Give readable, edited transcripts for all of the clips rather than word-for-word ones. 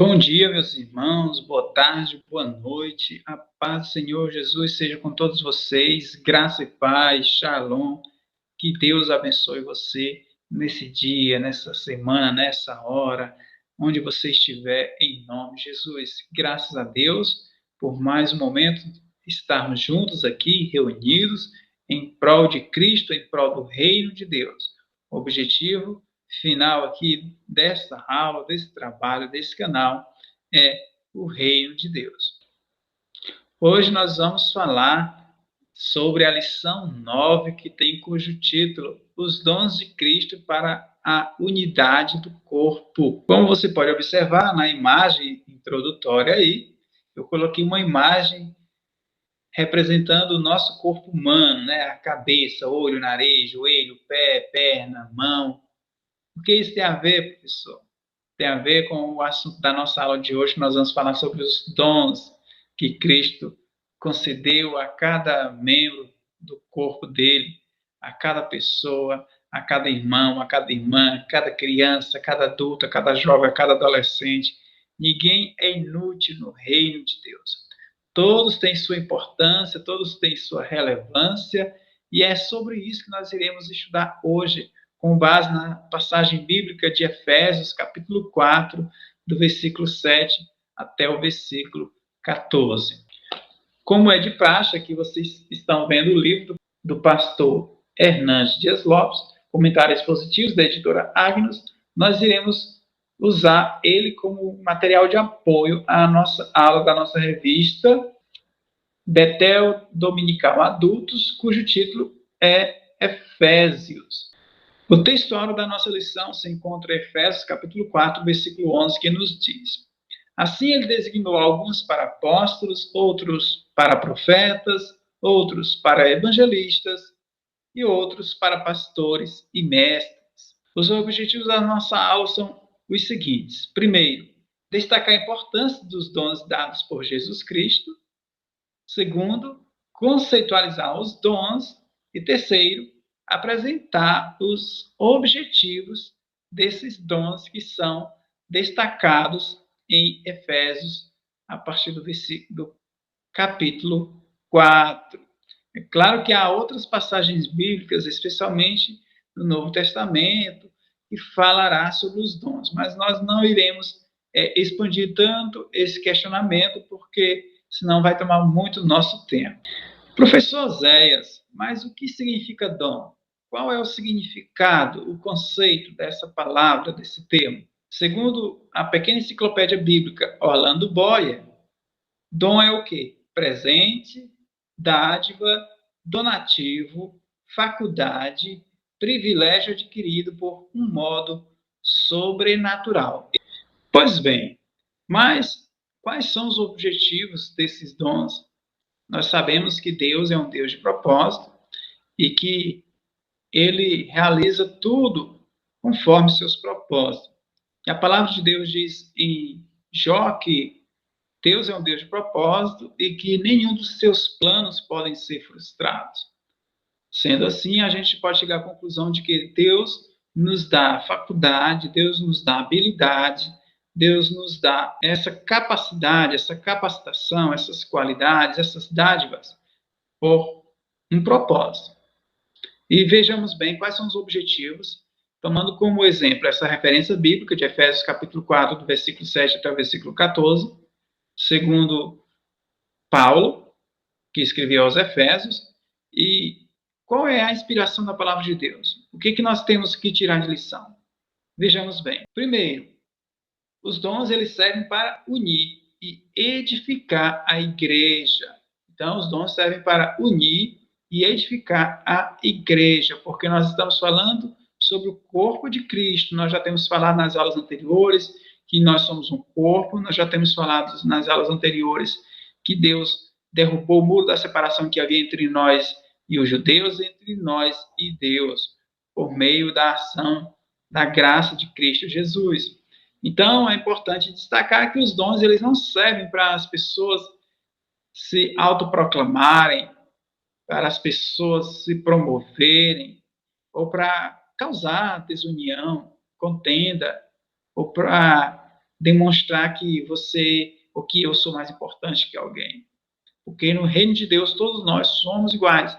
Bom dia, meus irmãos, boa tarde, boa noite. A paz do Senhor Jesus seja com todos vocês. Graça e paz, shalom. Que Deus abençoe você nesse dia, nessa semana, nessa hora, onde você estiver, em nome de Jesus. Graças a Deus por mais um momento estarmos juntos aqui, reunidos, em prol de Cristo, em prol do reino de Deus. O objetivo final aqui desta aula, desse trabalho, desse canal, é o reino de Deus. Hoje nós vamos falar sobre a lição 9, que tem cujo título Os Dons de Cristo para a Unidade do Corpo. Como você pode observar na imagem introdutória aí, eu coloquei uma imagem representando o nosso corpo humano, né? A cabeça, olho, nariz, joelho, pé, perna, mão. O que isso tem a ver, professor? Tem a ver com o assunto da nossa aula de hoje, que nós vamos falar sobre os dons que Cristo concedeu a cada membro do corpo dele, a cada pessoa, a cada irmão, a cada irmã, a cada criança, a cada adulto, a cada jovem, a cada adolescente. Ninguém é inútil no reino de Deus. Todos têm sua importância, todos têm sua relevância, e é sobre isso que nós iremos estudar hoje, com base na passagem bíblica de Efésios, capítulo 4, do versículo 7 até o versículo 14. Como é de praxe, aqui vocês estão vendo o livro do pastor Hernandes Dias Lopes, Comentários Positivos, da editora Agnus. Nós iremos usar ele como material de apoio à nossa aula da nossa revista Betel Dominical Adultos, cujo título é Efésios. O textuário da nossa lição se encontra em Efésios, capítulo 4, versículo 11, que nos diz: Assim ele designou alguns para apóstolos, outros para profetas, outros para evangelistas e outros para pastores e mestres. Os objetivos da nossa aula são os seguintes: primeiro, destacar a importância dos dons dados por Jesus Cristo. Segundo, conceitualizar os dons. E terceiro, apresentar os objetivos desses dons que são destacados em Efésios, a partir do versículo capítulo 4. É claro que há outras passagens bíblicas, especialmente no Novo Testamento, que falará sobre os dons, mas nós não iremos expandir tanto esse questionamento, porque senão vai tomar muito nosso tempo. Professor Zéias, mas o que significa dom? Qual é o significado, o conceito dessa palavra, desse termo? Segundo a pequena enciclopédia bíblica Orlando Boyer, dom é o quê? Presente, dádiva, donativo, faculdade, privilégio adquirido por um modo sobrenatural. Pois bem, mas quais são os objetivos desses dons? Nós sabemos que Deus é um Deus de propósito e que ele realiza tudo conforme seus propósitos. E a palavra de Deus diz em Jó que Deus é um Deus de propósito e que nenhum dos seus planos podem ser frustrados. Sendo assim, a gente pode chegar à conclusão de que Deus nos dá faculdade, Deus nos dá habilidade, Deus nos dá essa capacidade, essa capacitação, essas qualidades, essas dádivas, por um propósito. E vejamos bem quais são os objetivos, tomando como exemplo essa referência bíblica de Efésios capítulo 4, do versículo 7 até o versículo 14, segundo Paulo, que escreveu aos Efésios. E qual é a inspiração da palavra de Deus? O que nós temos que tirar de lição? Vejamos bem. Primeiro, os dons eles servem para unir e edificar a igreja. Então, os dons servem para unir e edificar a igreja, porque nós estamos falando sobre o corpo de Cristo. Nós já temos falado nas aulas anteriores que nós somos um corpo, nós já temos falado nas aulas anteriores que Deus derrubou o muro da separação que havia entre nós e os judeus, entre nós e Deus, por meio da ação da graça de Cristo Jesus. Então, é importante destacar que os dons eles não servem para as pessoas se autoproclamarem, para as pessoas se promoverem, ou para causar desunião, contenda, ou para demonstrar que você, ou que eu sou mais importante que alguém. Porque no reino de Deus todos nós somos iguais.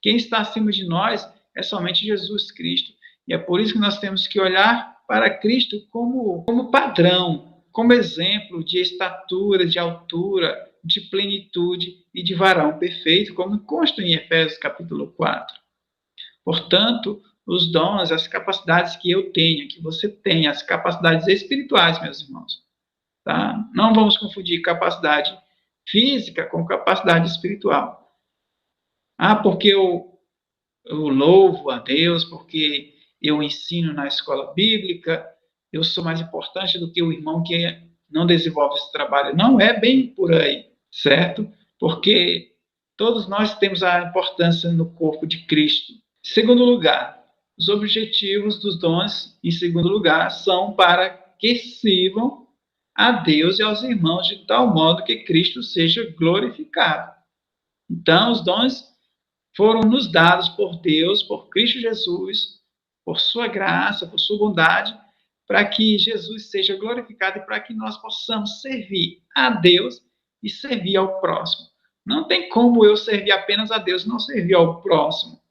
Quem está acima de nós é somente Jesus Cristo. E é por isso que nós temos que olhar para Cristo como padrão, como exemplo de estatura, de altura, de plenitude e de varão perfeito, como consta em Efésios capítulo 4. Portanto, os dons, as capacidades que eu tenho, que você tem, as capacidades espirituais, meus irmãos, tá? Não vamos confundir capacidade física com capacidade espiritual. Porque eu louvo a Deus, porque eu ensino na escola bíblica, eu sou mais importante do que o irmão que não desenvolve esse trabalho. Não é bem por aí, certo? Porque todos nós temos a importância no corpo de Cristo. Em segundo lugar, os objetivos dos dons, em segundo lugar, são para que sirvam a Deus e aos irmãos de tal modo que Cristo seja glorificado. Então, os dons foram nos dados por Deus, por Cristo Jesus, por sua graça, por sua bondade, para que Jesus seja glorificado e para que nós possamos servir a Deus e servir ao próximo. Não tem como eu servir apenas a Deus e não servir ao próximo.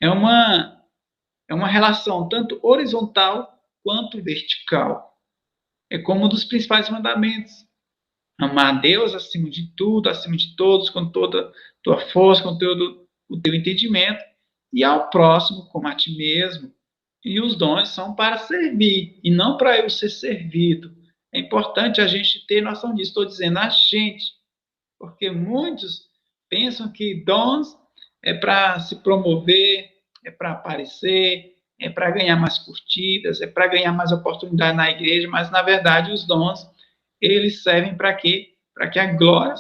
É uma relação tanto horizontal quanto vertical. É como um dos principais mandamentos. Amar a Deus acima de tudo, acima de todos, com toda a tua força, com todo o teu entendimento, e ao próximo como a ti mesmo. E os dons são para servir, e não para eu ser servido. É importante a gente ter noção disso. Estou dizendo a gente, porque muitos pensam que dons é para se promover, é para aparecer, é para ganhar mais curtidas, é para ganhar mais oportunidade na igreja, mas na verdade os dons eles servem para quê? Para que a glória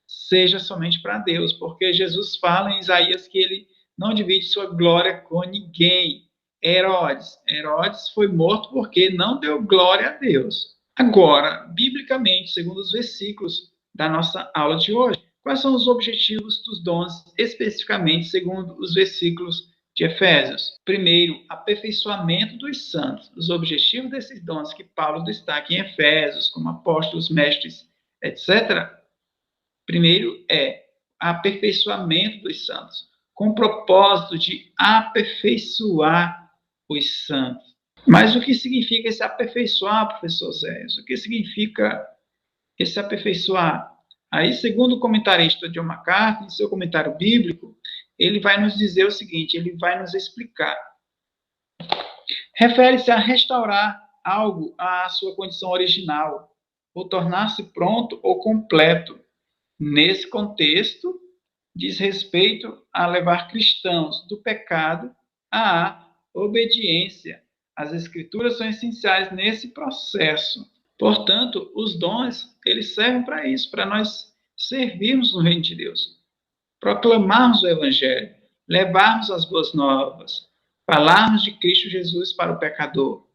seja somente para Deus, porque Jesus fala em Isaías que ele não divide sua glória com ninguém. Herodes foi morto porque não deu glória a Deus. Agora, biblicamente, segundo os versículos da nossa aula de hoje, quais são os objetivos dos dons, especificamente segundo os versículos de Efésios? Primeiro, aperfeiçoamento dos santos. Os objetivos desses dons que Paulo destaca em Efésios, como apóstolos, mestres, etc. Primeiro é aperfeiçoamento dos santos, com o propósito de aperfeiçoar os santos. Mas o que significa esse aperfeiçoar, professor Zé? O que significa esse aperfeiçoar? Aí, segundo o comentarista John MacArthur, em seu comentário bíblico, ele vai nos dizer o seguinte, ele vai nos explicar. Refere-se a restaurar algo à sua condição original, ou tornar-se pronto ou completo. Nesse contexto, diz respeito a levar cristãos do pecado à obediência. As escrituras são essenciais nesse processo. Portanto, os dons, eles servem para isso, para nós servirmos no reino de Deus, proclamarmos o evangelho, levarmos as boas novas, falarmos de Cristo Jesus para o pecador.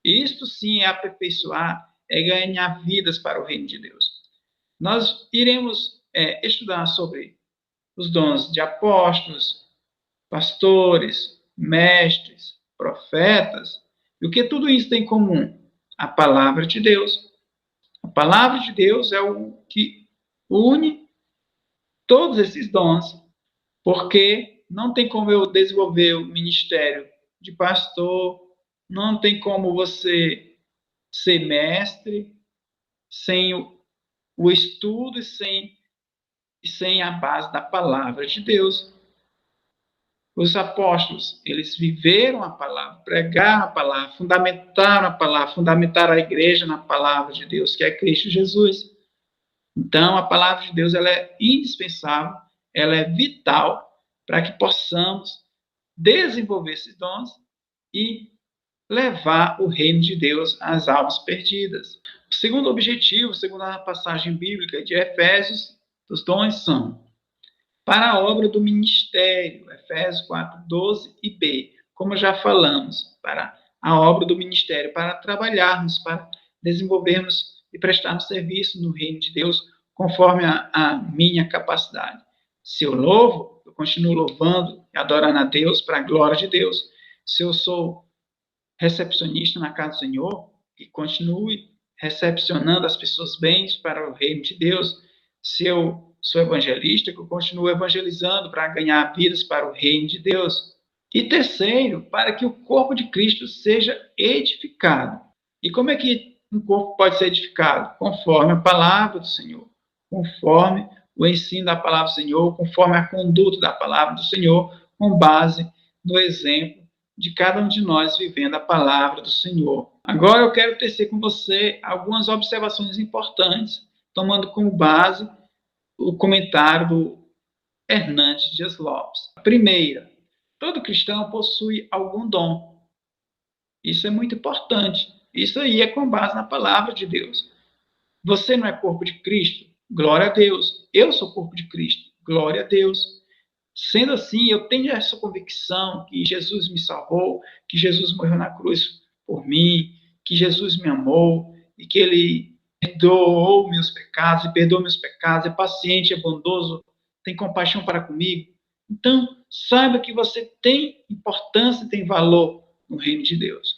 Isto sim é aperfeiçoar, é ganhar vidas para o reino de Deus. Nós iremos estudar sobre os dons de apóstolos, pastores, mestres, profetas, e o que tudo isso tem em comum? A palavra de Deus. A palavra de Deus é o que une todos esses dons, porque não tem como eu desenvolver o ministério de pastor, não tem como você ser mestre sem o estudo e sem a base da palavra de Deus. Os apóstolos, eles viveram a palavra, pregaram a palavra, fundamentaram a palavra, fundamentaram a igreja na palavra de Deus, que é Cristo Jesus. Então, a palavra de Deus ela é indispensável, ela é vital para que possamos desenvolver esses dons e levar o reino de Deus às almas perdidas. O segundo objetivo, segundo a passagem bíblica de Efésios, dos dons são para a obra do ministério, Efésios 4, 12 e B, como já falamos, para a obra do ministério, para trabalharmos, para desenvolvermos e prestarmos serviço no reino de Deus, conforme a minha capacidade. Se eu louvo, eu continuo louvando e adorando a Deus para a glória de Deus. Se eu sou recepcionista na casa do Senhor, que continue recepcionando as pessoas bem para o reino de Deus. Se eu sou evangelista, que eu continuo evangelizando para ganhar vidas para o reino de Deus. E terceiro, para que o corpo de Cristo seja edificado. E como é que um corpo pode ser edificado? Conforme a palavra do Senhor, conforme o ensino da palavra do Senhor, conforme a conduta da palavra do Senhor, com base no exemplo de cada um de nós vivendo a palavra do Senhor. Agora eu quero tecer com você algumas observações importantes, tomando como base o comentário do Hernandes Dias Lopes. A primeira, todo cristão possui algum dom. Isso é muito importante. Isso aí é com base na palavra de Deus. Você não é corpo de Cristo? Glória a Deus. Eu sou corpo de Cristo? Glória a Deus. Sendo assim, eu tenho essa convicção que Jesus me salvou, que Jesus morreu na cruz por mim, que Jesus me amou e que Ele perdoou meus pecados, e perdoa meus pecados, é paciente, é bondoso, tem compaixão para comigo. Então, saiba que você tem importância, tem valor no reino de Deus.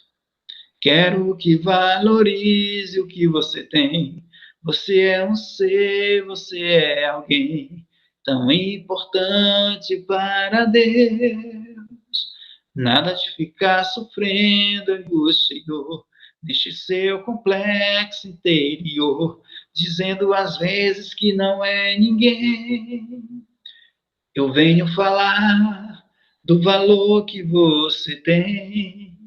Quero que valorize o que você tem. Você é um ser, você é alguém tão importante para Deus. Nada de ficar sofrendo angústia e dor neste seu complexo interior, dizendo às vezes que não é ninguém. Eu venho falar do valor que você tem.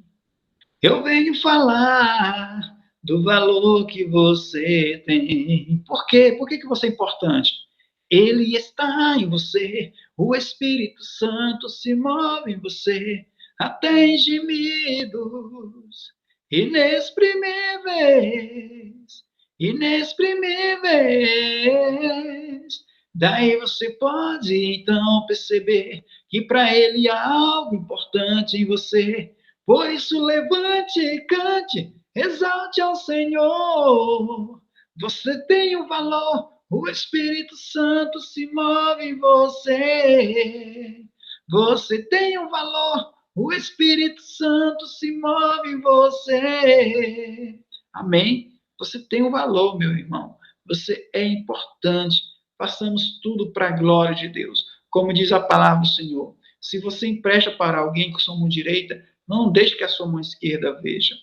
Eu venho falar do valor que você tem. Por quê? Por que você é importante? Ele está em você, o Espírito Santo se move em você, até em gemidos inexprimíveis, inexprimíveis. Daí você pode então perceber que para ele há algo importante em você. Por isso levante e cante, exalte ao Senhor. Você tem um valor, o Espírito Santo se move em você. Você tem um valor, o Espírito Santo se move em você. Amém? Você tem um valor, meu irmão. Você é importante. Façamos tudo para a glória de Deus. Como diz a palavra do Senhor. Se você empresta para alguém com sua mão direita, não deixe que a sua mão esquerda veja.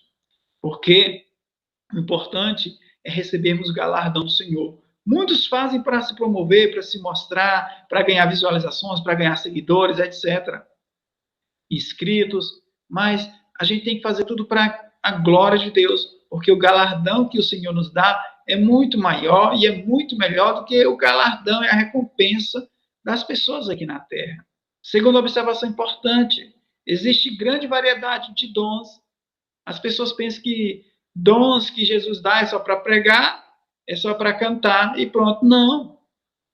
Porque o importante é recebermos o galardão do Senhor. Muitos fazem para se promover, para se mostrar, para ganhar visualizações, para ganhar seguidores, etc. Inscritos, mas a gente tem que fazer tudo para a glória de Deus, porque o galardão que o Senhor nos dá é muito maior e é muito melhor do que o galardão e a recompensa das pessoas aqui na Terra. Segunda observação importante, existe grande variedade de dons. As pessoas pensam que dons que Jesus dá é só para pregar, é só para cantar e pronto. Não.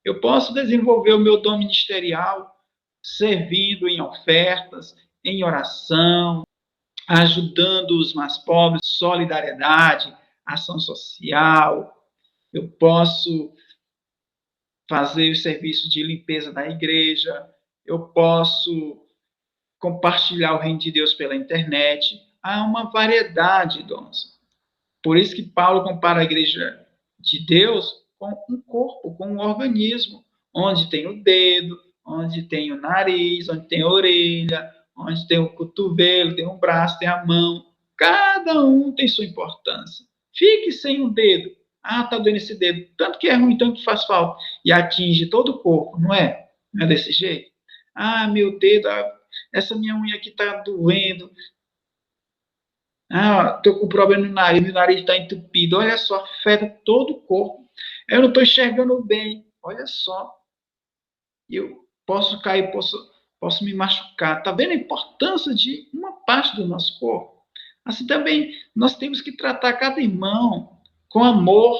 Eu posso desenvolver o meu dom ministerial servindo em ofertas, em oração, ajudando os mais pobres, solidariedade, ação social. Eu posso fazer o serviço de limpeza da igreja. Eu posso compartilhar o reino de Deus pela internet. Há uma variedade de dons. Por isso que Paulo compara a igreja de Deus com um corpo, com um organismo, onde tem o dedo, onde tem o nariz, onde tem a orelha, onde tem o cotovelo, tem o braço, tem a mão. Cada um tem sua importância. Fique sem um dedo. Ah, tá doendo esse dedo. Tanto que é ruim, tanto que faz falta. E atinge todo o corpo, não é? Não é desse jeito? Ah, meu dedo, essa minha unha aqui tá doendo. Ah, estou com problema no nariz, meu nariz está entupido. Olha só, afeta todo o corpo. Eu não estou enxergando bem. Olha só. Eu posso cair, posso me machucar. Está vendo a importância de uma parte do nosso corpo? Assim também, nós temos que tratar cada irmão com amor,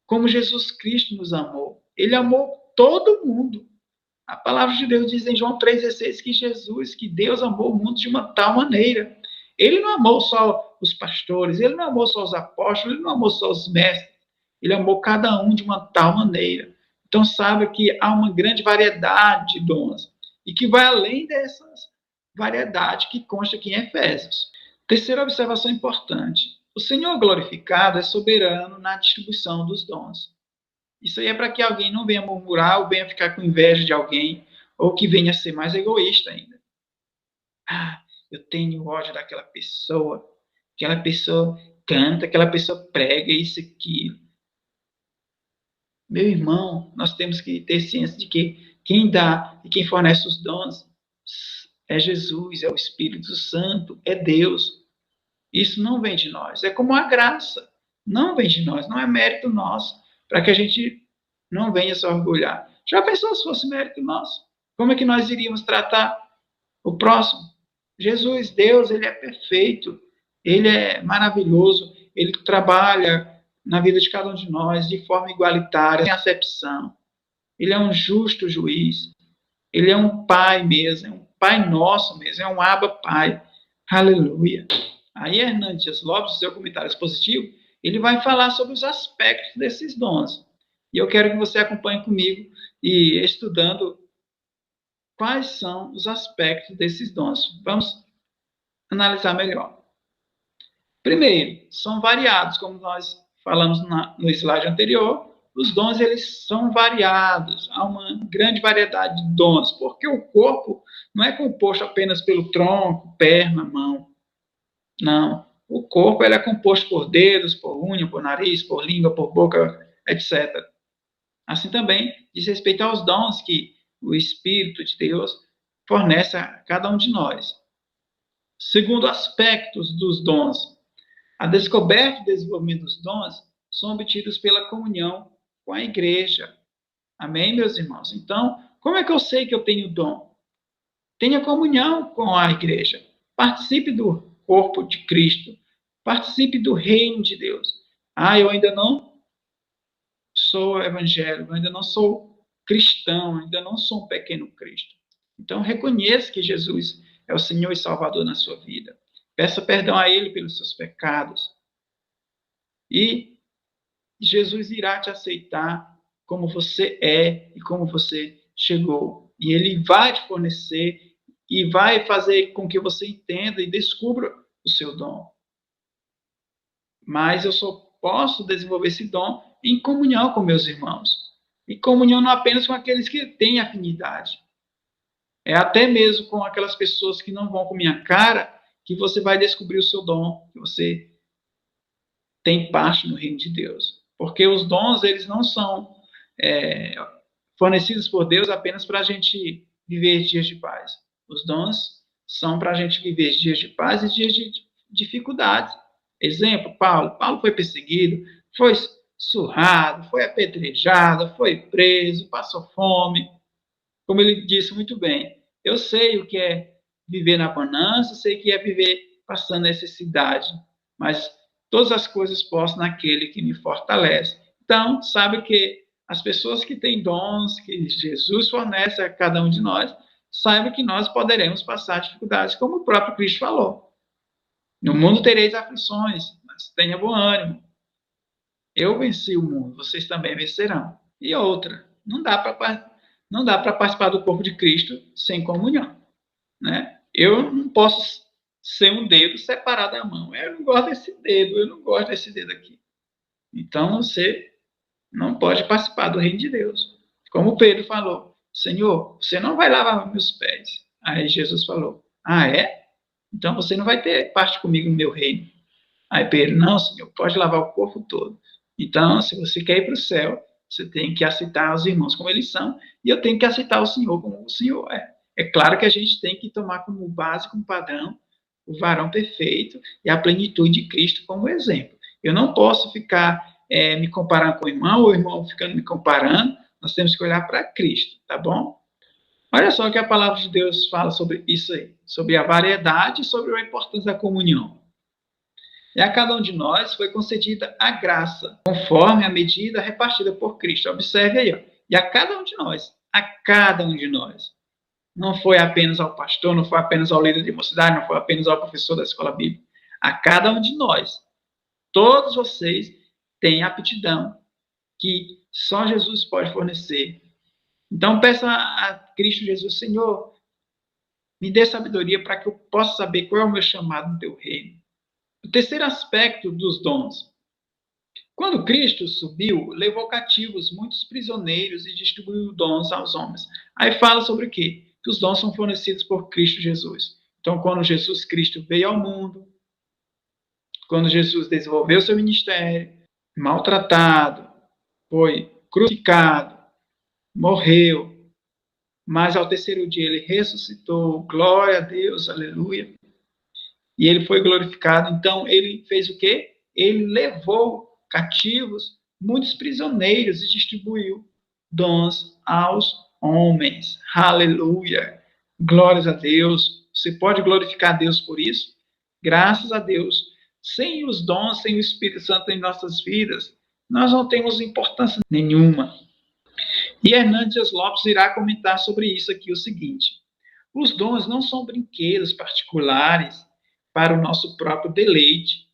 como Jesus Cristo nos amou. Ele amou todo mundo. A palavra de Deus diz em João 3,16 que Deus amou o mundo de uma tal maneira. Ele não amou só os pastores, ele não amou só os apóstolos, ele não amou só os mestres. Ele amou cada um de uma tal maneira. Então, saiba que há uma grande variedade de dons e que vai além dessas variedades que consta aqui em Efésios. Terceira observação importante. O Senhor glorificado é soberano na distribuição dos dons. Isso aí é para que alguém não venha murmurar ou venha ficar com inveja de alguém, ou que venha ser mais egoísta ainda. Ah, eu tenho ódio daquela pessoa canta, aquela pessoa prega isso aqui. Meu irmão, nós temos que ter ciência de que quem dá e quem fornece os dons é Jesus, é o Espírito Santo, é Deus. Isso não vem de nós, é como a graça. Não vem de nós, não é mérito nosso, para que a gente não venha se orgulhar. Já pensou se fosse mérito nosso? Como é que nós iríamos tratar o próximo? Jesus, Deus, ele é perfeito, ele é maravilhoso, ele trabalha na vida de cada um de nós de forma igualitária, sem acepção. Ele é um justo juiz, ele é um pai mesmo, é um pai nosso mesmo, é um Abba Pai. Aleluia. Aí Hernandes Dias Lopes, no seu comentário expositivo, ele vai falar sobre os aspectos desses dons. E eu quero que você acompanhe comigo e estudando quais são os aspectos desses dons. Vamos analisar melhor. Primeiro, são variados, como nós falamos no slide anterior. Os dons, eles são variados, há uma grande variedade de dons, porque o corpo não é composto apenas pelo tronco, perna, mão. Não. O corpo ele é composto por dedos, por unha, por nariz, por língua, por boca, etc. Assim também diz respeito aos dons que o Espírito de Deus fornece a cada um de nós. Segundo aspectos dos dons, a descoberta e desenvolvimento dos dons são obtidos pela comunhão com a igreja. Amém, meus irmãos? Então, como é que eu sei que eu tenho dom? Tenha comunhão com a igreja. Participe do corpo de Cristo. Participe do reino de Deus. Eu ainda não sou evangélico, ainda não sou cristão, ainda não sou um pequeno Cristo. Então, reconheça que Jesus é o Senhor e Salvador na sua vida. Peça perdão a Ele pelos seus pecados. E Jesus irá te aceitar como você é e como você chegou. E Ele vai te fornecer e vai fazer com que você entenda e descubra o seu dom. Mas eu só posso desenvolver esse dom em comunhão com meus irmãos. E comunhão não apenas com aqueles que têm afinidade. É até mesmo com aquelas pessoas que não vão com minha cara que você vai descobrir o seu dom, que você tem parte no reino de Deus. Porque os dons, eles não são fornecidos por Deus apenas para a gente viver dias de paz. Os dons são para a gente viver dias de paz e dias de dificuldades. Exemplo, Paulo. Paulo foi perseguido, foi surrado, foi apedrejado, foi preso, passou fome. Como ele disse muito bem, eu sei o que é viver na bonança, sei o que é viver passando necessidade, mas todas as coisas posso naquele que me fortalece. Então, sabe que as pessoas que têm dons, que Jesus fornece a cada um de nós, saiba que nós poderemos passar dificuldades, como o próprio Cristo falou. No mundo tereis aflições, mas tenha bom ânimo. Eu venci o mundo, vocês também vencerão. E outra, não dá para participar do corpo de Cristo sem comunhão, né? Eu não posso ser um dedo separado da mão. Eu não gosto desse dedo aqui. Então você não pode participar do reino de Deus. Como Pedro falou, Senhor, você não vai lavar meus pés. Aí Jesus falou, é? Então você não vai ter parte comigo no meu reino. Aí Pedro, não, Senhor, pode lavar o corpo todo. Então, se você quer ir para o céu, você tem que aceitar os irmãos como eles são, e eu tenho que aceitar o Senhor como o Senhor é. É claro que a gente tem que tomar como base, como padrão, o varão perfeito e a plenitude de Cristo como exemplo. Eu não posso ficar me comparando com o irmão, ou o irmão ficando me comparando. Nós temos que olhar para Cristo, tá bom? Olha só o que a palavra de Deus fala sobre isso aí, sobre a variedade e sobre a importância da comunhão. E a cada um de nós foi concedida a graça, conforme a medida repartida por Cristo. Observe aí, ó. E a cada um de nós, não foi apenas ao pastor, não foi apenas ao líder de mocidade, não foi apenas ao professor da escola bíblica. A cada um de nós, todos vocês têm aptidão que só Jesus pode fornecer. Então peça a Cristo Jesus, Senhor, me dê sabedoria para que eu possa saber qual é o meu chamado no teu reino. O terceiro aspecto dos dons. Quando Cristo subiu, levou cativos muitos prisioneiros e distribuiu dons aos homens. Aí fala sobre o quê? Que os dons são fornecidos por Cristo Jesus. Então, quando Jesus Cristo veio ao mundo, quando Jesus desenvolveu seu ministério, maltratado, foi crucificado, morreu, mas ao terceiro dia ele ressuscitou, glória a Deus, aleluia, e ele foi glorificado. Então, ele fez o quê? Ele levou cativos muitos prisioneiros e distribuiu dons aos homens. Aleluia! Glórias a Deus. Você pode glorificar a Deus por isso? Graças a Deus. Sem os dons, sem o Espírito Santo em nossas vidas, nós não temos importância nenhuma. E Hernandes Lopes irá comentar sobre isso aqui o seguinte: os dons não são brinquedos particulares para o nosso próprio deleite,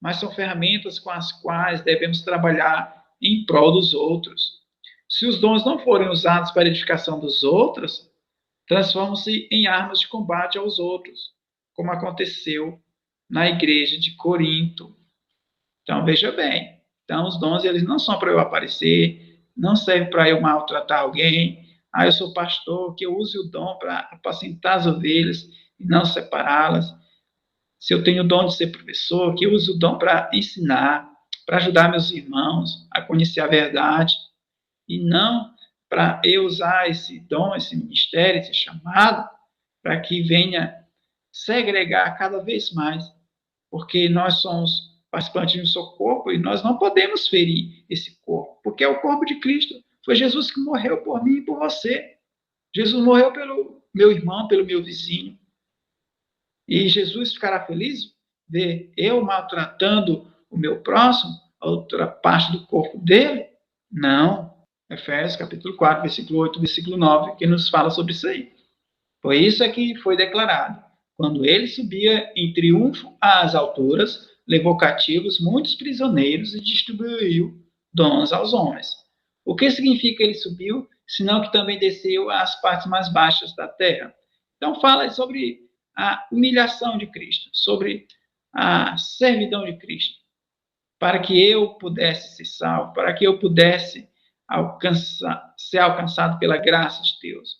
mas são ferramentas com as quais devemos trabalhar em prol dos outros. Se os dons não forem usados para a edificação dos outros, transformam-se em armas de combate aos outros, como aconteceu na igreja de Corinto. Então, veja bem. Então, os dons, eles não são para eu aparecer, não serve para eu maltratar alguém. Ah, eu sou pastor, que eu use o dom para apacentar as ovelhas e não separá-las. Se eu tenho o dom de ser professor, que eu use o dom para ensinar, para ajudar meus irmãos a conhecer a verdade, e não para eu usar esse dom, esse ministério, esse chamado, para que venha segregar cada vez mais, porque nós somos participantes do seu corpo e nós não podemos ferir esse corpo, porque é o corpo de Cristo. Foi Jesus que morreu por mim e por você. Jesus morreu pelo meu irmão, pelo meu vizinho. E Jesus ficará feliz ver eu maltratando o meu próximo, a outra parte do corpo dele? Não. Efésios capítulo 4, versículo 8, versículo 9, que nos fala sobre isso aí. Por isso é que foi declarado: quando ele subia em triunfo às alturas, levou cativos muitos prisioneiros e distribuiu dons aos homens. O que significa ele subiu, senão que também desceu às partes mais baixas da terra? Então fala sobre a humilhação de Cristo, sobre a servidão de Cristo, para que eu pudesse ser salvo, para que eu pudesse ser alcançado pela graça de Deus,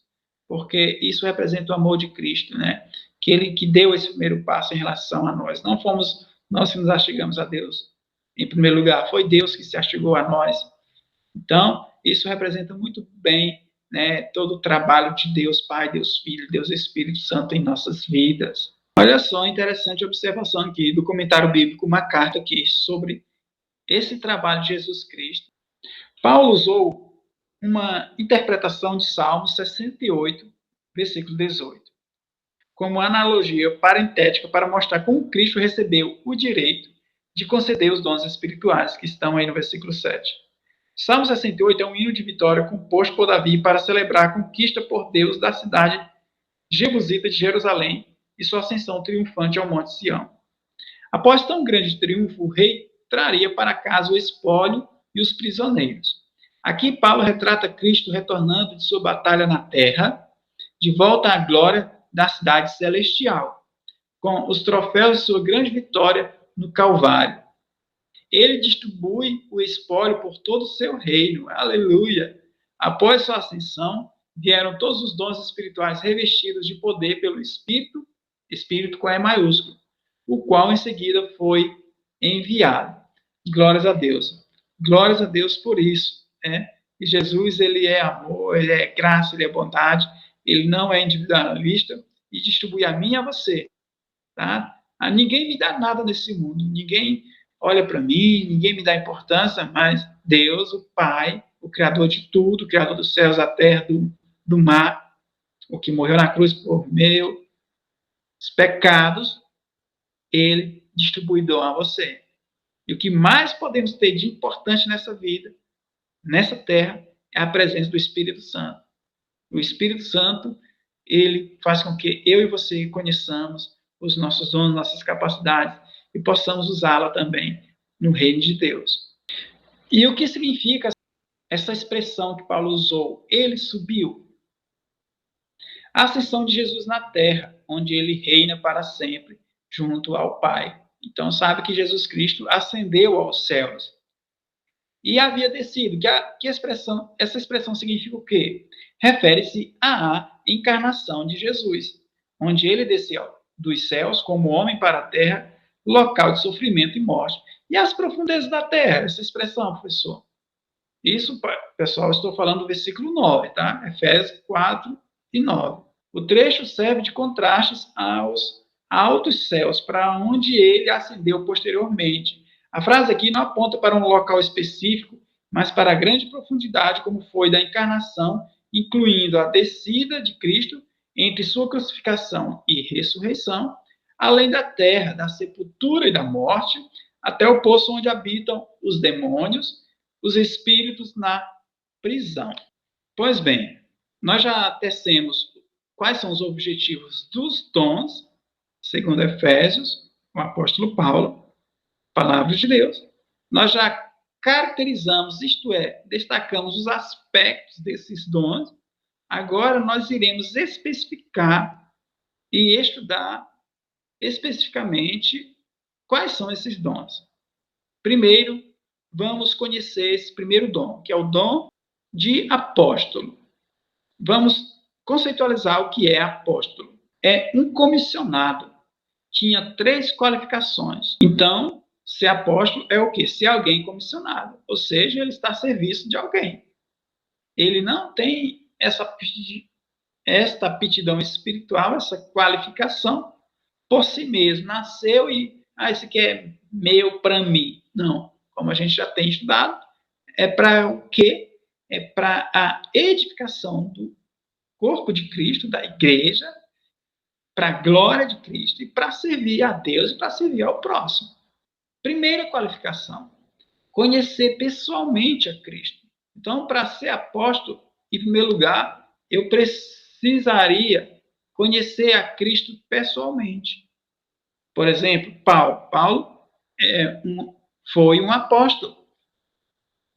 porque isso representa o amor de Cristo, né? Que ele que deu esse primeiro passo em relação a nós. Não fomos nós que nos achegamos a Deus em primeiro lugar, foi Deus que se achegou a nós. Então, isso representa muito bem, né, todo o trabalho de Deus Pai, Deus Filho, Deus Espírito Santo em nossas vidas. Olha só, interessante observação aqui do comentário bíblico, uma carta aqui sobre esse trabalho de Jesus Cristo. Paulo usou uma interpretação de Salmo 68, versículo 18, como analogia parentética para mostrar como Cristo recebeu o direito de conceder os dons espirituais, que estão aí no versículo 7. Salmo 68 é um hino de vitória composto por Davi para celebrar a conquista por Deus da cidade jebusita de Jerusalém e sua ascensão triunfante ao Monte Sião. Após tão grande triunfo, o rei traria para casa o espólio e os prisioneiros. Aqui Paulo retrata Cristo retornando de sua batalha na terra, de volta à glória da cidade celestial, com os troféus de sua grande vitória no Calvário. Ele distribui o espólio por todo o seu reino. Aleluia! Após sua ascensão, vieram todos os dons espirituais revestidos de poder pelo Espírito, Espírito com E maiúsculo, o qual em seguida foi enviado. Glórias a Deus. Glórias a Deus por isso. E Jesus, ele é amor, ele é graça, ele é bondade, ele não é individualista e distribui a mim e a você. Tá? Ninguém me dá nada nesse mundo, ninguém olha para mim, ninguém me dá importância, mas Deus, o Pai, o Criador de tudo, o Criador dos céus, da terra, do mar, o que morreu na cruz por meus pecados, ele distribui dom a você. E o que mais podemos ter de importante nessa vida, nessa terra, é a presença do Espírito Santo. O Espírito Santo, ele faz com que eu e você conheçamos os nossos dons, nossas capacidades e possamos usá-la também no reino de Deus. E o que significa essa expressão que Paulo usou? Ele subiu. A ascensão de Jesus na terra, onde ele reina para sempre junto ao Pai. Então sabe que Jesus Cristo ascendeu aos céus e havia descido. Essa expressão significa o quê? Refere-se à encarnação de Jesus, onde ele desceu dos céus como homem para a terra, local de sofrimento e morte. E as profundezas da terra, essa expressão, professor? Isso, pessoal, estou falando do versículo 9, tá? Efésios 4 e 9. O trecho serve de contrastes aos altos céus, para onde ele ascendeu posteriormente. A frase aqui não aponta para um local específico, mas para a grande profundidade, como foi da encarnação, incluindo a descida de Cristo entre sua crucificação e ressurreição, além da terra, da sepultura e da morte, até o poço onde habitam os demônios, os espíritos na prisão. Pois bem, nós já tecemos quais são os objetivos dos dons, segundo Efésios, o apóstolo Paulo, palavra de Deus. Nós já caracterizamos, isto é, destacamos os aspectos desses dons. Agora nós iremos especificar e estudar especificamente quais são esses dons. Primeiro, vamos conhecer esse primeiro dom, que é o dom de apóstolo. Vamos conceitualizar o que é apóstolo. É um comissionado. Tinha 3 qualificações. Então, ser apóstolo é o quê? Ser alguém comissionado. Ou seja, ele está a serviço de alguém. Ele não tem esta aptidão espiritual, essa qualificação por si mesmo. Nasceu e, isso aqui é meu para mim. Não. Como a gente já tem estudado, é para o quê? É para a edificação do corpo de Cristo, da igreja, para a glória de Cristo e para servir a Deus e para servir ao próximo. Primeira qualificação, conhecer pessoalmente a Cristo. Então, para ser apóstolo, em primeiro lugar, eu precisaria conhecer a Cristo pessoalmente. Por exemplo, Paulo foi um apóstolo.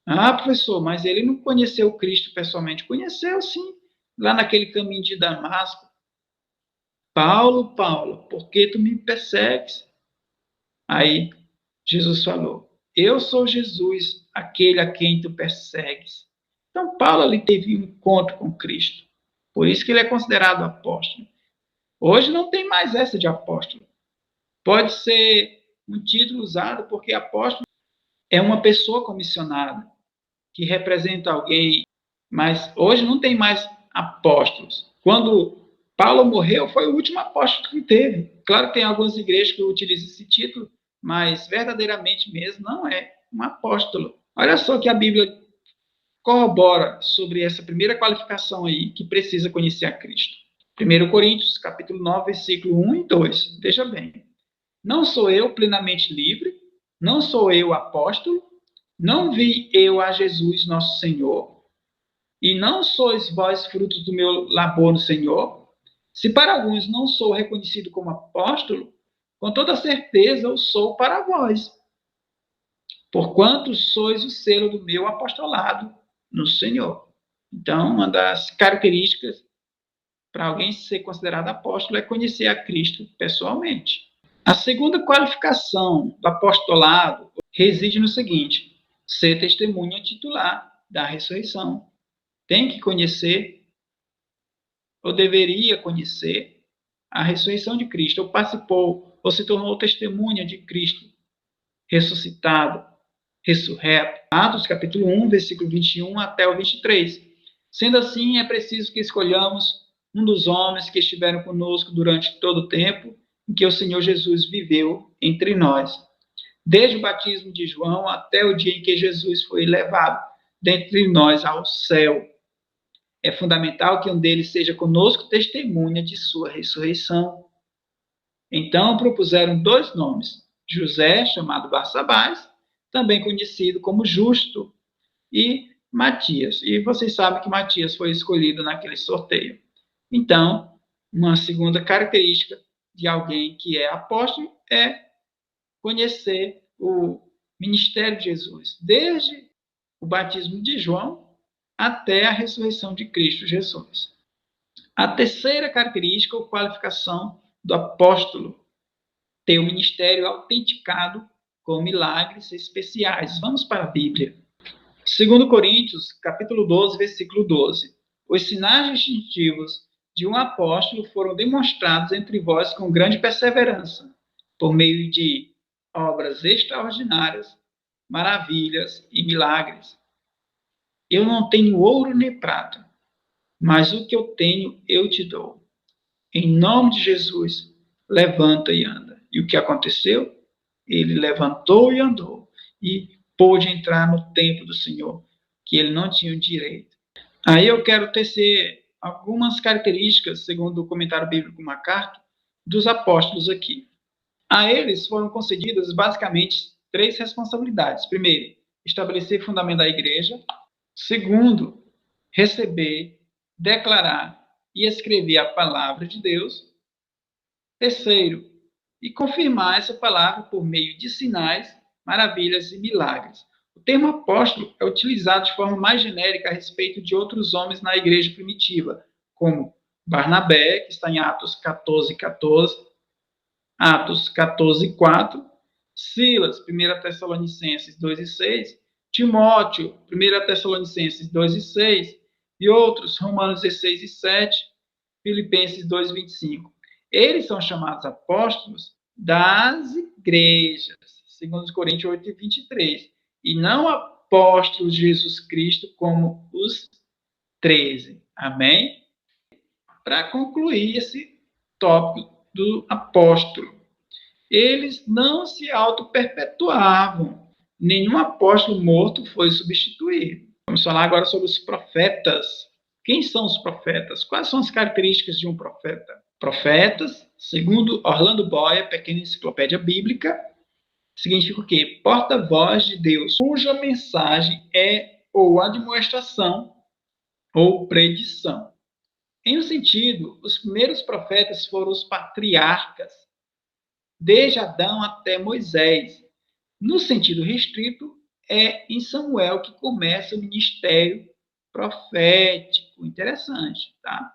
Professor, mas ele não conheceu Cristo pessoalmente. Conheceu, sim, lá naquele caminho de Damasco. Paulo, por que tu me persegues? Aí Jesus falou, eu sou Jesus, aquele a quem tu persegues. Então Paulo ali teve um encontro com Cristo. Por isso que ele é considerado apóstolo. Hoje não tem mais essa de apóstolo. Pode ser um título usado porque apóstolo é uma pessoa comissionada que representa alguém, mas hoje não tem mais apóstolos. Quando Paulo morreu, foi o último apóstolo que teve. Claro que tem algumas igrejas que utilizam esse título, mas verdadeiramente mesmo não é um apóstolo. Olha só que a Bíblia corrobora sobre essa primeira qualificação aí, que precisa conhecer a Cristo. 1 Coríntios, capítulo 9, versículo 1 e 2. Veja bem. Não sou eu plenamente livre, não sou eu apóstolo, não vi eu a Jesus nosso Senhor, e não sois vós frutos do meu labor no Senhor? Se para alguns não sou reconhecido como apóstolo, com toda certeza eu sou para vós, porquanto sois o selo do meu apostolado no Senhor. Então, uma das características para alguém ser considerado apóstolo é conhecer a Cristo pessoalmente. A segunda qualificação do apostolado reside no seguinte: ser testemunha titular da ressurreição. Tem que conhecer, ou deveria conhecer, a ressurreição de Cristo, ou participou, ou se tornou testemunha de Cristo ressuscitado, ressurreto. Atos capítulo 1, versículo 21 até o 23. Sendo assim, é preciso que escolhamos um dos homens que estiveram conosco durante todo o tempo em que o Senhor Jesus viveu entre nós, desde o batismo de João até o dia em que Jesus foi levado dentre nós ao céu. É fundamental que um deles seja conosco testemunha de sua ressurreição. Então propuseram 2 nomes, José, chamado Barsabás, também conhecido como Justo, e Matias. E vocês sabem que Matias foi escolhido naquele sorteio. Então, uma segunda característica de alguém que é apóstolo é conhecer o ministério de Jesus, desde o batismo de João até a ressurreição de Cristo Jesus. A terceira característica ou qualificação do apóstolo ter o ministério autenticado com milagres especiais. Vamos para a Bíblia. 2 Coríntios, capítulo 12, versículo 12. Os sinais distintivos de um apóstolo foram demonstrados entre vós com grande perseverança, por meio de obras extraordinárias, maravilhas e milagres. Eu não tenho ouro nem prata, mas o que eu tenho eu te dou. Em nome de Jesus, levanta e anda. E o que aconteceu? Ele levantou e andou, e pôde entrar no templo do Senhor, que ele não tinha o direito. Aí eu quero tecer algumas características, segundo o comentário bíblico MacArthur, dos apóstolos aqui. A eles foram concedidas basicamente 3 responsabilidades. Primeiro, estabelecer e fundamentar a igreja. Segundo, receber, declarar e escrever a palavra de Deus. Terceiro, e confirmar essa palavra por meio de sinais, maravilhas e milagres. O termo apóstolo é utilizado de forma mais genérica a respeito de outros homens na igreja primitiva, como Barnabé, que está em Atos 14:14, Atos 14:4, Silas, 1 Tessalonicenses 2:6, Timóteo, 1 Tessalonicenses 2:6, e outros, Romanos 16:7, Filipenses 2:25. Eles são chamados apóstolos das igrejas, segundo Coríntios 8:23, e não apóstolos de Jesus Cristo como os 13. Amém? Para concluir esse tópico do apóstolo, eles não se auto-perpetuavam. Nenhum apóstolo morto foi substituído. Vamos falar agora sobre os profetas. Quem são os profetas? Quais são as características de um profeta? Profetas, segundo Orlando Boyer, Pequena Enciclopédia Bíblica, significa o quê? Porta-voz de Deus, cuja mensagem é ou admoestação ou predição. Em um sentido, os primeiros profetas foram os patriarcas, desde Adão até Moisés. No sentido restrito, é em Samuel que começa o ministério profético. Interessante, tá?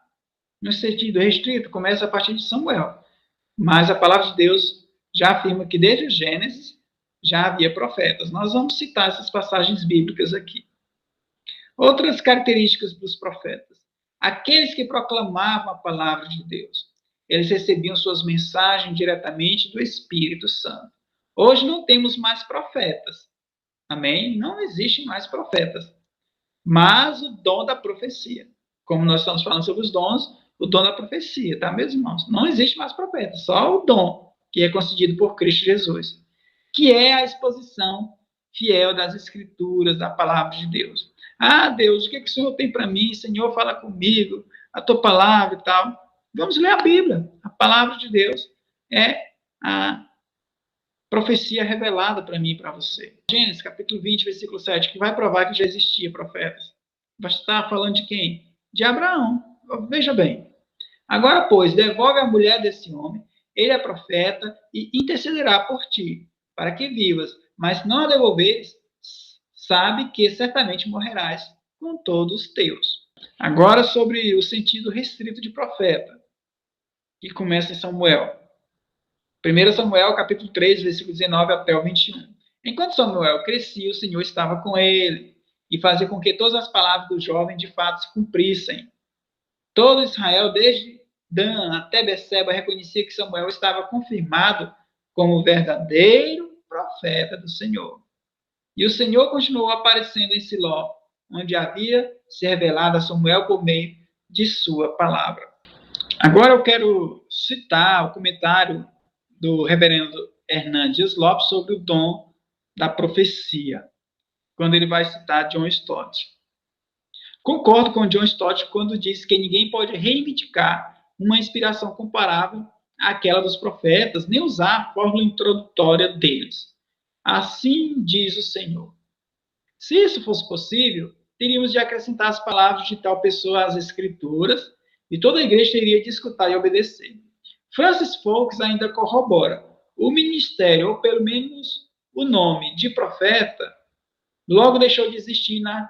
No sentido restrito, começa a partir de Samuel. Mas a palavra de Deus já afirma que desde o Gênesis já havia profetas. Nós vamos citar essas passagens bíblicas aqui. Outras características dos profetas. Aqueles que proclamavam a palavra de Deus. Eles recebiam suas mensagens diretamente do Espírito Santo. Hoje não temos mais profetas. Amém? Não existem mais profetas. Mas o dom da profecia. Como nós estamos falando sobre os dons, o dom da profecia, tá, meus irmãos? Não existe mais profeta, só o dom que é concedido por Cristo Jesus, que é a exposição fiel das Escrituras, da palavra de Deus. Ah, Deus, o que o Senhor tem para mim? Senhor, fala comigo, a tua palavra e tal. Vamos ler a Bíblia. A palavra de Deus é a profecia revelada para mim e para você. Gênesis, capítulo 20, versículo 7, que vai provar que já existia profetas. Vai estar falando de quem? De Abraão. Veja bem. Agora, pois, devolve a mulher desse homem, ele é profeta, e intercederá por ti, para que vivas. Mas se não a devolveres, sabe que certamente morrerás com todos os teus. Agora, sobre o sentido restrito de profeta, que começa em Samuel. 1 Samuel, capítulo 3, versículo 19 até o 21. Enquanto Samuel crescia, o Senhor estava com ele, e fazia com que todas as palavras do jovem de fato se cumprissem. Todo Israel, desde Dan até Beceba, reconhecia que Samuel estava confirmado como verdadeiro profeta do Senhor. E o Senhor continuou aparecendo em Siló, onde havia se revelado a Samuel por meio de sua palavra. Agora eu quero citar o comentário do reverendo Hernandes Lopes sobre o dom da profecia, quando ele vai citar John Stott. Concordo com John Stott quando diz que ninguém pode reivindicar uma inspiração comparável àquela dos profetas, nem usar a fórmula introdutória deles. Assim diz o Senhor. Se isso fosse possível, teríamos de acrescentar as palavras de tal pessoa às Escrituras, e toda a igreja teria de escutar e obedecer. Francis Fox ainda corrobora. O ministério, ou pelo menos o nome de profeta, logo deixou de existir na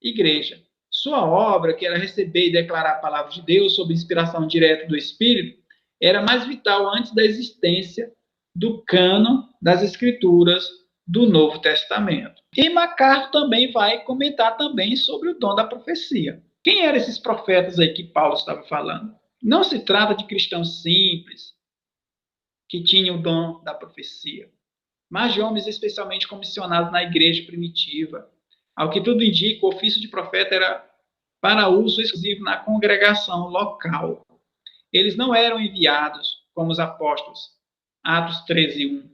igreja. Sua obra, que era receber e declarar a palavra de Deus sob inspiração direta do Espírito, era mais vital antes da existência do cânon das Escrituras do Novo Testamento. E MacArthur também vai comentar também sobre o dom da profecia. Quem eram esses profetas aí que Paulo estava falando? Não se trata de cristãos simples que tinham o dom da profecia, mas de homens especialmente comissionados na igreja primitiva. Ao que tudo indica, o ofício de profeta era para uso exclusivo na congregação local. Eles não eram enviados como os apóstolos, Atos 13:1.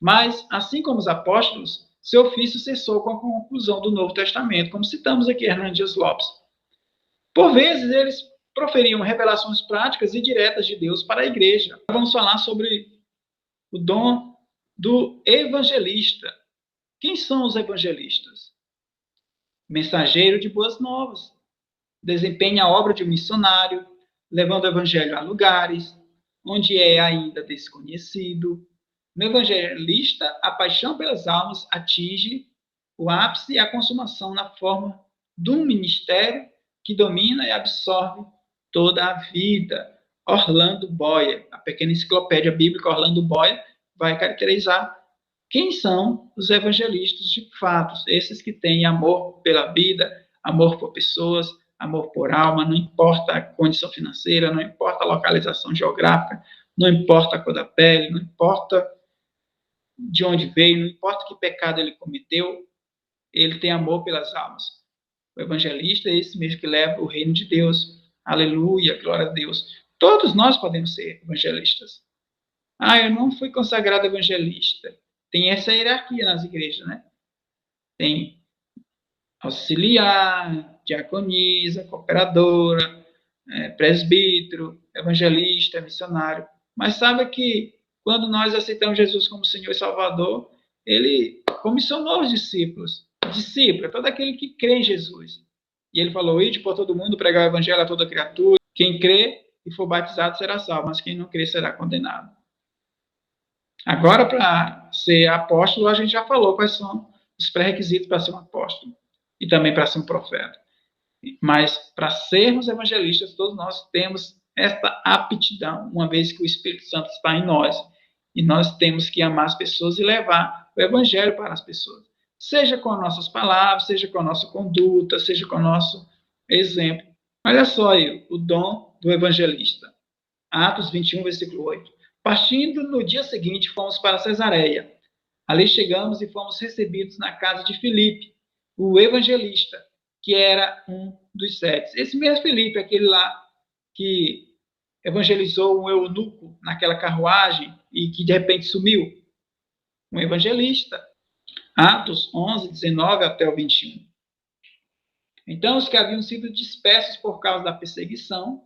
Mas, assim como os apóstolos, seu ofício cessou com a conclusão do Novo Testamento, como citamos aqui Hernando Dias Lopes. Por vezes, eles proferiam revelações práticas e diretas de Deus para a igreja. Vamos falar sobre o dom do evangelista. Quem são os evangelistas? Mensageiro de boas novas. Desempenha a obra de um missionário, levando o evangelho a lugares onde é ainda desconhecido. No evangelista, a paixão pelas almas atinge o ápice e a consumação na forma de um ministério que domina e absorve toda a vida. Orlando Boyer, a pequena enciclopédia bíblica Orlando Boyer, vai caracterizar quem são os evangelistas de fato, esses que têm amor pela vida, amor por pessoas, amor por alma, não importa a condição financeira, não importa a localização geográfica, não importa a cor da pele, não importa de onde veio, não importa que pecado ele cometeu, ele tem amor pelas almas. O evangelista é esse mesmo que leva o reino de Deus. Aleluia, glória a Deus. Todos nós podemos ser evangelistas. Eu não fui consagrado evangelista. Tem essa hierarquia nas igrejas, né? Tem auxiliar, diaconisa, cooperadora, presbítero, evangelista, missionário. Mas sabe que quando nós aceitamos Jesus como Senhor e Salvador, ele comissionou os discípulos. Discípulo é todo aquele que crê em Jesus. E ele falou: ide por todo mundo, pregar o evangelho a toda criatura. Quem crê e for batizado será salvo, mas quem não crê será condenado. Agora, para ser apóstolo, a gente já falou quais são os pré-requisitos para ser um apóstolo. E também para ser um profeta. Mas para sermos evangelistas, todos nós temos esta aptidão, uma vez que o Espírito Santo está em nós. E nós temos que amar as pessoas e levar o evangelho para as pessoas. Seja com as nossas palavras, seja com a nossa conduta, seja com o nosso exemplo. Olha só aí, o dom do evangelista. Atos 21, versículo 8. Partindo no dia seguinte, fomos para Cesareia. Ali chegamos e fomos recebidos na casa de Filipe, o evangelista, que era um dos 7. Esse mesmo Filipe, aquele lá que evangelizou um eunuco naquela carruagem e que de repente sumiu. Um evangelista. Atos 11, 19 até o 21. Então, os que haviam sido dispersos por causa da perseguição,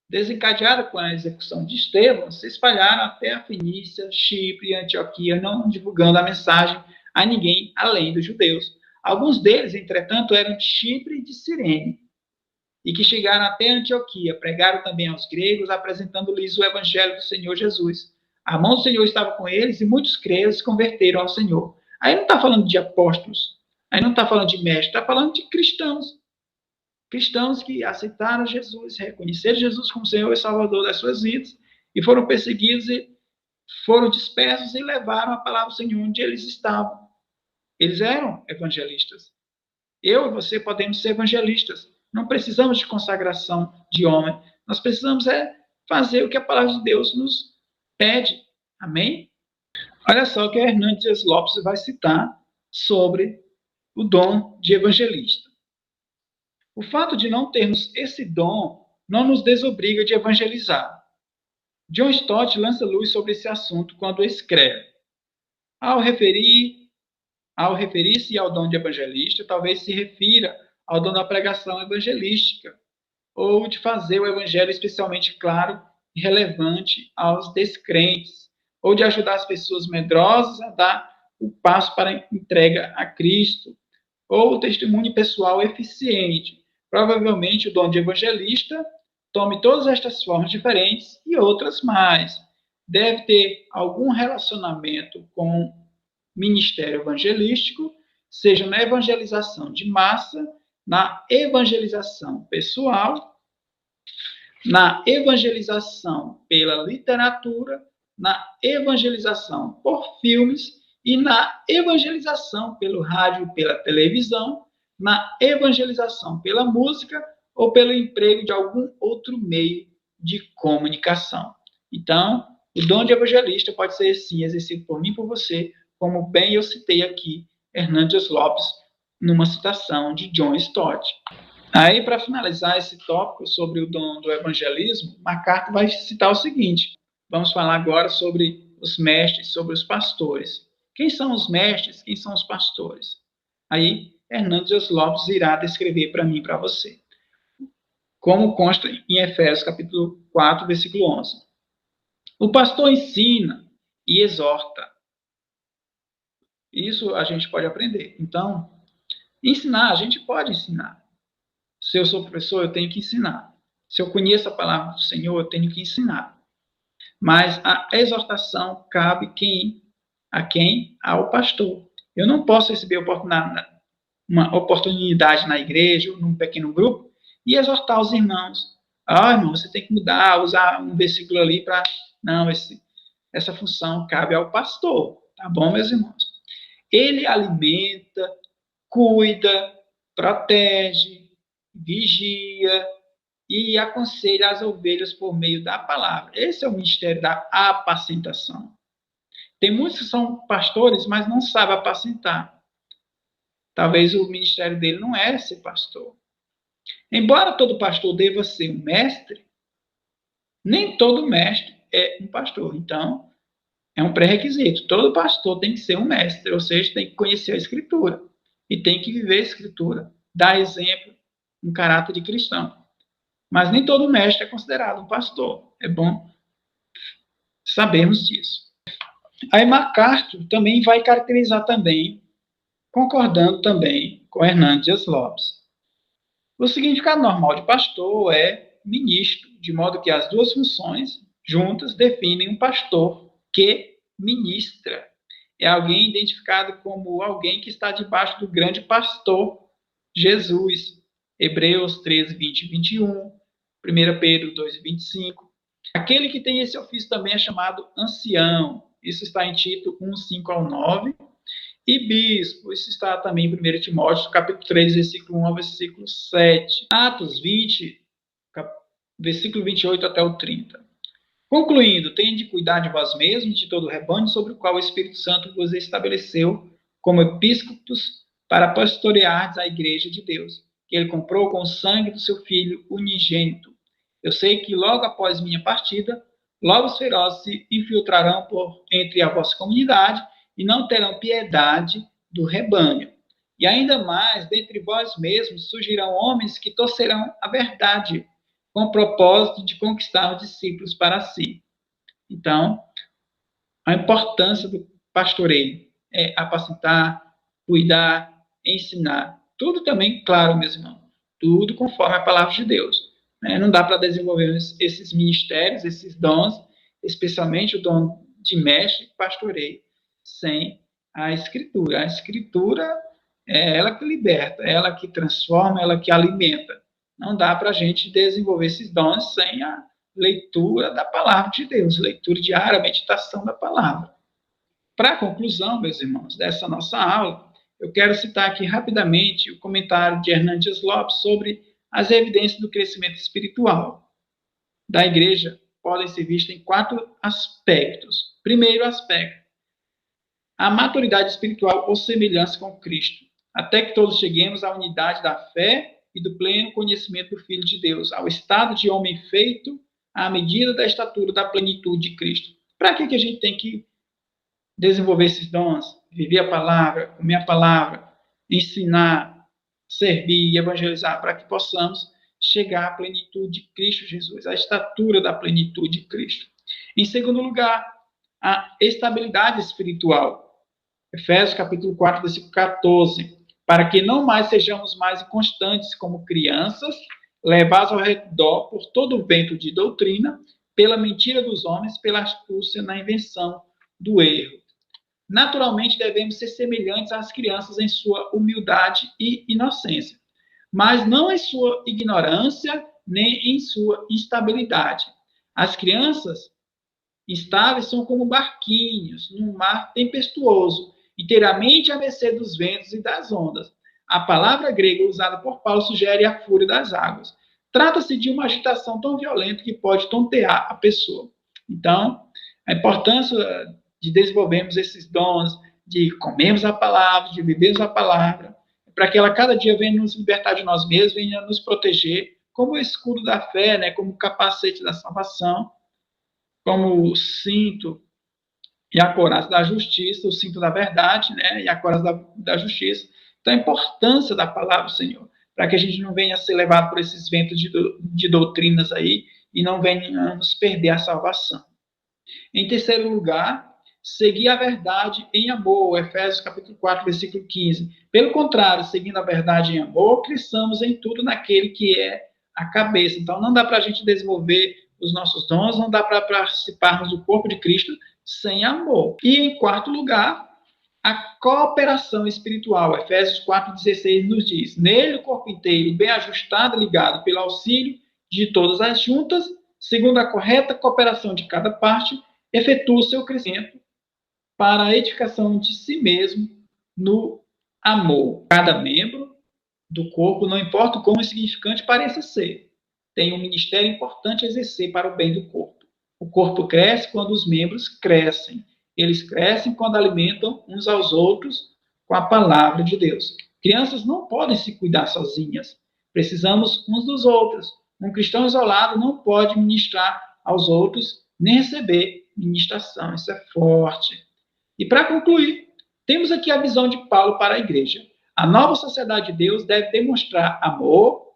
desencadeada com a execução de Estevão, se espalharam até a Fenícia, Chipre e Antioquia, não divulgando a mensagem a ninguém além dos judeus. Alguns deles, entretanto, eram de Chipre e de Cirene, e que chegaram até Antioquia, pregaram também aos gregos, apresentando-lhes o evangelho do Senhor Jesus. A mão do Senhor estava com eles e muitos creram e se converteram ao Senhor. Aí não está falando de apóstolos, aí não está falando de mestres, está falando de cristãos. Cristãos que aceitaram Jesus, reconheceram Jesus como Senhor e Salvador das suas vidas, e foram perseguidos e foram dispersos e levaram a palavra do Senhor onde eles estavam. Eles eram evangelistas. Eu e você podemos ser evangelistas. Não precisamos de consagração de homem. Nós precisamos fazer o que a palavra de Deus nos pede. Amém? Olha só o que Hernando Dias Lopes vai citar sobre o dom de evangelista. O fato de não termos esse dom não nos desobriga de evangelizar. John Stott lança luz sobre esse assunto quando escreve: Ao referir-se ao dom de evangelista, talvez se refira ao dom da pregação evangelística, ou de fazer o evangelho especialmente claro e relevante aos descrentes, ou de ajudar as pessoas medrosas a dar o passo para a entrega a Cristo, ou o testemunho pessoal eficiente. Provavelmente o dom de evangelista tome todas estas formas diferentes e outras mais. Deve ter algum relacionamento com ministério evangelístico, seja na evangelização de massa, na evangelização pessoal, na evangelização pela literatura, na evangelização por filmes e na evangelização pelo rádio e pela televisão, na evangelização pela música ou pelo emprego de algum outro meio de comunicação. Então, o dom de evangelista pode ser, sim, exercido por mim e por você, como bem eu citei aqui Hernandes Lopes, numa citação de John Stott. Aí, para finalizar esse tópico sobre o dom do evangelismo, MacArthur vai citar o seguinte: vamos falar agora sobre os mestres, sobre os pastores. Quem são os mestres? Quem são os pastores? Aí, Hernandes Lopes irá descrever para mim e para você. Como consta em Efésios capítulo 4, versículo 11. O pastor ensina e exorta. Isso a gente pode aprender. Então, ensinar, a gente pode ensinar. Se eu sou professor, eu tenho que ensinar. Se eu conheço a palavra do Senhor, eu tenho que ensinar. Mas a exortação cabe a quem? Ao pastor. Eu não posso receber uma oportunidade na igreja, ou num pequeno grupo, e exortar os irmãos. Irmão, você tem que mudar, usar um versículo ali para... Não, essa função cabe ao pastor. Tá bom, meus irmãos? Ele alimenta, cuida, protege, vigia e aconselha as ovelhas por meio da palavra. Esse é o ministério da apacentação. Tem muitos que são pastores, mas não sabem apacentar. Talvez o ministério dele não é ser pastor. Embora todo pastor deva ser um mestre, nem todo mestre é um pastor. Então, é um pré-requisito. Todo pastor tem que ser um mestre, ou seja, tem que conhecer a Escritura e tem que viver a Escritura, dar exemplo, um caráter de cristão. Mas nem todo mestre é considerado um pastor. É bom sabermos disso. Aí MacArthur também vai caracterizar também, concordando também com Hernandes Lopes. O significado normal de pastor é ministro, de modo que as duas funções juntas definem um pastor que ministra. É alguém identificado como alguém que está debaixo do grande pastor Jesus. Hebreus 13, 20 e 21, 1 Pedro 2, 25. Aquele que tem esse ofício também é chamado ancião. Isso está em Tito 1, 5 ao 9. E bispo, isso está também em 1 Timóteo, capítulo 3, versículo 1 ao versículo 7. Atos 20, versículo 28 até o 30. Concluindo, tenham cuidar de vós mesmos, de todo o rebanho sobre o qual o Espírito Santo vos estabeleceu como episcopos para pastoreardes a igreja de Deus, que ele comprou com o sangue do seu Filho unigênito. Eu sei que logo após minha partida, logo os ferozes se infiltrarão por entre a vossa comunidade e não terão piedade do rebanho. E ainda mais, dentre vós mesmos surgirão homens que torcerão a verdade, com o propósito de conquistar os discípulos para si. Então, a importância do pastoreio é apacentar, cuidar, ensinar. Tudo também, claro, meus irmãos, tudo conforme a palavra de Deus. Não dá para desenvolver esses ministérios, esses dons, especialmente o dom de mestre e pastoreio, sem a Escritura. A Escritura é ela que liberta, é ela que transforma, ela que alimenta. Não dá para a gente desenvolver esses dons sem a leitura da palavra de Deus, leitura diária, meditação da palavra. Para a conclusão, meus irmãos, dessa nossa aula, eu quero citar aqui rapidamente o comentário de Hernandes Lopes sobre as evidências do crescimento espiritual da igreja podem ser vistas em 4 aspectos. Primeiro aspecto, a maturidade espiritual ou semelhança com Cristo, até que todos cheguemos à unidade da fé e do pleno conhecimento do Filho de Deus, ao estado de homem feito à medida da estatura da plenitude de Cristo. Para que a gente tem que desenvolver esses dons? Viver a palavra, comer a palavra, ensinar, servir e evangelizar, para que possamos chegar à plenitude de Cristo Jesus, à estatura da plenitude de Cristo. Em segundo lugar, a estabilidade espiritual. Efésios capítulo 4, versículo 14. Para que não mais sejamos mais inconstantes como crianças, levados ao redor por todo o vento de doutrina, pela mentira dos homens, pela astúcia na invenção do erro. Naturalmente, devemos ser semelhantes às crianças em sua humildade e inocência, mas não em sua ignorância nem em sua instabilidade. As crianças Instáveis são como barquinhos num mar tempestuoso, inteiramente à mercê dos ventos e das ondas. A palavra grega usada por Paulo sugere a fúria das águas. Trata-se de uma agitação tão violenta que pode tontear a pessoa. Então, a importância de desenvolvermos esses dons, de comermos a palavra, de vivermos a palavra, para que ela cada dia venha nos libertar de nós mesmos, venha nos proteger, como o escudo da fé, né, como o capacete da salvação, como o cinto e a couraça da justiça, o cinto da verdade, né, e a couraça da justiça. Então, a importância da palavra do Senhor, para que a gente não venha ser levado por esses ventos de doutrinas aí e não venha nos perder a salvação. Em terceiro lugar, seguir a verdade em amor, Efésios capítulo 4, versículo 15. Pelo contrário, seguindo a verdade em amor, cresçamos em tudo naquele que é a cabeça. Então, não dá para a gente desenvolver os nossos dons, não dá para participarmos do corpo de Cristo sem amor. E, em quarto lugar, a cooperação espiritual. Efésios 4,16 nos diz: nele o corpo inteiro, bem ajustado e ligado pelo auxílio de todas as juntas, segundo a correta cooperação de cada parte, efetua o seu crescimento para a edificação de si mesmo no amor. Cada membro do corpo, não importa o quão insignificante pareça ser, tem um ministério importante a exercer para o bem do corpo. O corpo cresce quando os membros crescem. Eles crescem quando alimentam uns aos outros com a palavra de Deus. Crianças não podem se cuidar sozinhas. Precisamos uns dos outros. Um cristão isolado não pode ministrar aos outros nem receber ministração. Isso é forte. E para concluir, temos aqui a visão de Paulo para a igreja. A nova sociedade de Deus deve demonstrar amor,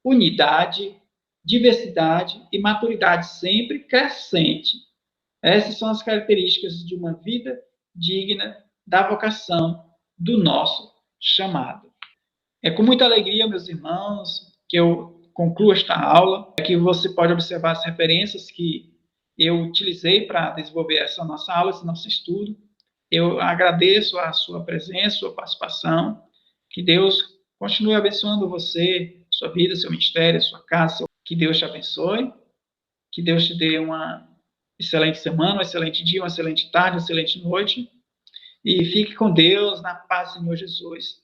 unidade, diversidade e maturidade sempre crescente. Essas são as características de uma vida digna da vocação do nosso chamado. É com muita alegria, meus irmãos, que eu concluo esta aula. Aqui você pode observar as referências que eu utilizei para desenvolver essa nossa aula, esse nosso estudo. Eu agradeço a sua presença, sua participação. Que Deus continue abençoando você, sua vida, seu ministério, sua casa. Que Deus te abençoe. Que Deus te dê uma excelente semana, um excelente dia, uma excelente tarde, uma excelente noite. E fique com Deus, na paz do Senhor Jesus.